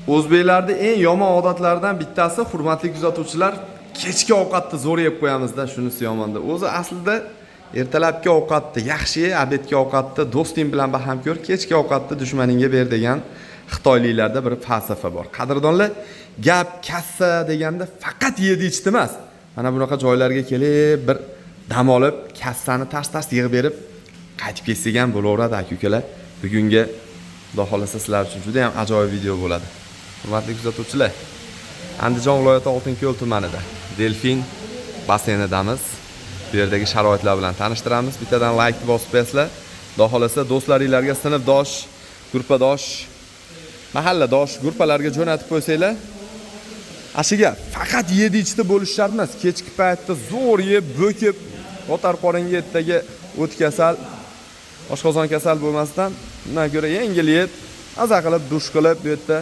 O'zbeklarda eng yomon odatlardan bittasi, hurmatli kuzatuvchilar, kechki ovqatni zo'r yeb qo'yamizda, shunisi yomonda. O'zi aslida ertalabki ovqatni yaxshi ye, obedki ovqatni do'sting bilan baham ko'r, kechki ovqatni dushmaningga ber degan xitoyliklarda bir falsafa bor. Qadrdonlar, gap kassa deganda faqat yedi ichdi emas. Mana bunaqa joylarga kelib, bir dam olib, kassani tars-tars yig'ib berib, qaytib ketsak ham bo'laveradi aka-ukalar. Bugungi Xudo xolasa sizlar uchun juda ham ajoyib video bo'ladi. Hurmatli kuzatuvchilar, Andijon viloyati Oltinko'l tumanida Delfin basseynidamiz. Bu yerdagi sharoitlar bilan tanishtiramiz. Bittadan like bosib qo'yasizlar. Xudo xolasa do'stlaringizlarga, sinfdosh, guruhdosh, mahalladosh guruhlarga jo'natib qo'ysanglar, ashiga faqat yedi ichdi bo'lish shart emas. Kechki paytda zo'r yeb, bo'kib, o'tar qoringa yetdagi o't kasal, oshqozon kasal bo'lmasdan, undan ko'ra yengil yeb, aza qilib, dush qilib, bu yerda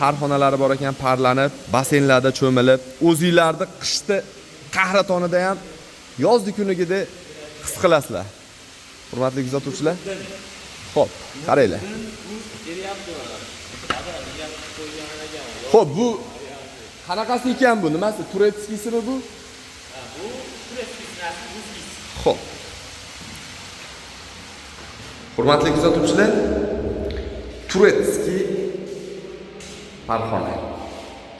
parxonalari bor ekan, parlanib, basseynlarda cho'milib, o'zingizlarni qishda qahratonida ham yozdi kunigida his qilasizlar. Hurmatli kuzatuvchilar, xo'p, qaranglar. Xo'p, bu qanaqasi ekan bu? Nimasi? Turetskiysimi bu? Ha, bu turetskiy. Xo'p. Hurmatli kuzatuvchilar, turetskiy parxona.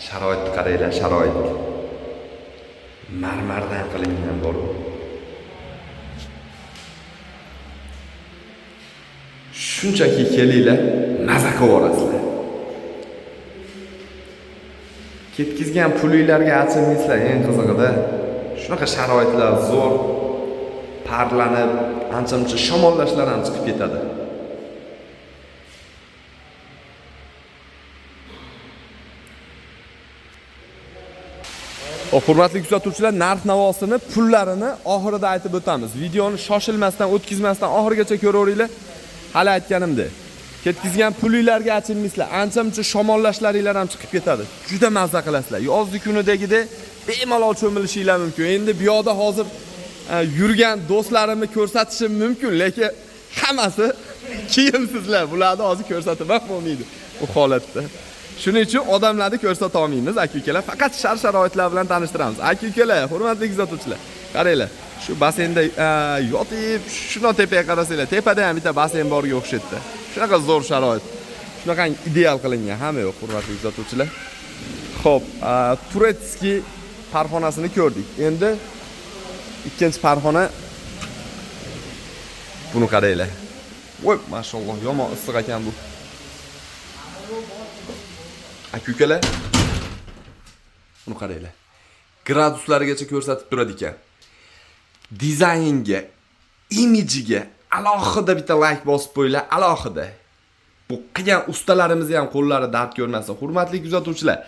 Sharoitni qaranglar, sharoit. Marmardan qilingan bor. Shunchaki kelinglar, maza qilib ketkizgan pulinglarga achinmaysizlar, eng qizig'ida. Shunaqa sharoitlar zo'r, parlanib, ancha-muncha shamollashlar ham chiqib ketadi. Hurmatli kuzatuvchilar, narx-navosini, pullarini oxirida aytib o'tamiz. Videoni shoshilmasdan, o'tkazmasdan oxirigacha ko'raveringlar. Hali aytganimdek, ketkizgan pulinglarga achinmaysizlar, ancha-muncha shamollashlaringlar ham chiqib ketadi. Juda mazza qilasizlar. Yozgi kunidagidek bemalol cho'milishinglar mumkin. Endi bu yoqda hozir yurgan do'stlarimni ko'rsatishim mumkin, lekin hammasi kiyimsizlar. Bularni hozir ko'rsatib bo'lmaydi bu holatda. Shuning uchun odamlarni ko'rsata olmaymiz, aka-ukalar. Faqat shart-sharoitlar bilan tanishtiramiz. Aka-ukalar, hurmatli kuzatuvchilar, qaranglar. Shu basseynda yotib, shuna tepaga qarasanglar, tepada ham bitta basseyn borga o'xshatdi. Shunaqa zo'r sharoit. Shunaqa ideal qilingan, hamma yo'q, hurmatli kuzatuvchilar. Xo'p, turetskiy parxonasini ko'rdik. Endi ikkinchi parxona. Buni qaranglar. Voy, mashalloh, yomon issiq ekan bu. Aka-ukalar, buni qaranglar. Graduslarigacha ko'rsatib turadi ekan. Dizaynga, imajiga alohida bitta like bosib qo'yinglar, alohida. Bu qilgan ustalarimiz ham qo'llari dard ko'rmasin. Hurmatli kuzatuvchilar,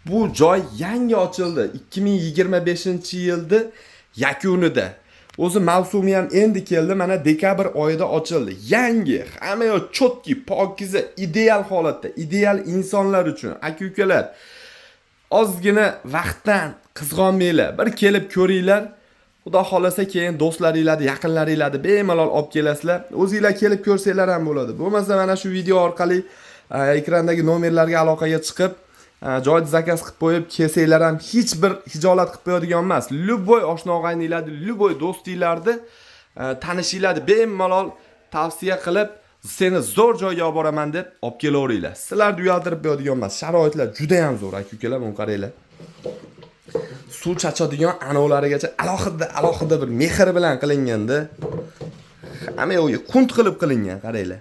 bu joy yangi ochildi. 2025-yilda yakunida. O'zi mavsumi ham endi keldi, mana dekabr oyida ochildi. Yangi, hamma yoq chotki, pokiza, ideal holatda, ideal insonlar uchun. Aka-ukalar, ozgina vaqtdan qizg'onmanglar, bir kelib ko'ringlar. Xudo xolasa keyin do'stlaringizlarni, yaqinlaringizlarni bemalol olib kelasizlar. O'zingizlar kelib ko'rsanglar ham bo'ladi. Bo'lmasa mana shu video orqali ekrandagi nomerlarga aloqaga chiqib, joyda zakaz qilib qo'yib kelsanglar ham hech bir hijolat qilib qo'yadigan emas. Luboy oshna og'ayninglarni, luboy do'stinglarni, tanishinglarni bemalol tavsiya qilib, seni zo'r joyga olib boraman deb olib kelaveringlar. Sizlarni uyaltirib qo'yadigan emas. Sharoitlar juda ham zo'r, aka-ukalar, buni qaranglar. Suv chachadigan anovlarigacha alohida bir mehr bilan qilinganda, hamma yo'q qunt qilib qilingan, qaranglar.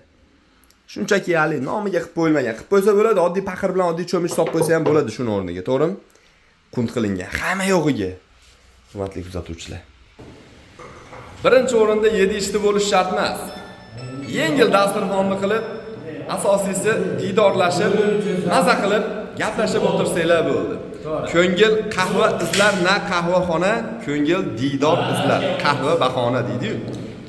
Shunchaki hali nomiga qilib qo'yilmagan. Qilib qo'ysa bo'ladi, oddiy paqir bilan oddiy cho'mich solib qo'ysa ham bo'ladi shuni o'rniga, to'g'rimi? Qunt qilingan hamma yo'g'iga. Hurmatli kuzatuvchilar, birinchi o'rinda yedi ichdi bo'lish shart emas. Yengil dasturxonni qilib, asosiysi diydorlashib, maza qilib, gaplashib o'tirsanglar bo'ldi. Ko'ngil qahva izlar, na qahvaxona, ko'ngil diydor izlar. Qahva bahona deydi-yu.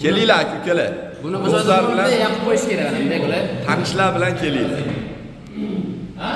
Kelinglar aka-ukalar. Buni do'stlar bilan yoqib qo'yish kerak, bunday qilib. Tanishlar bilan kelinglar. Ha?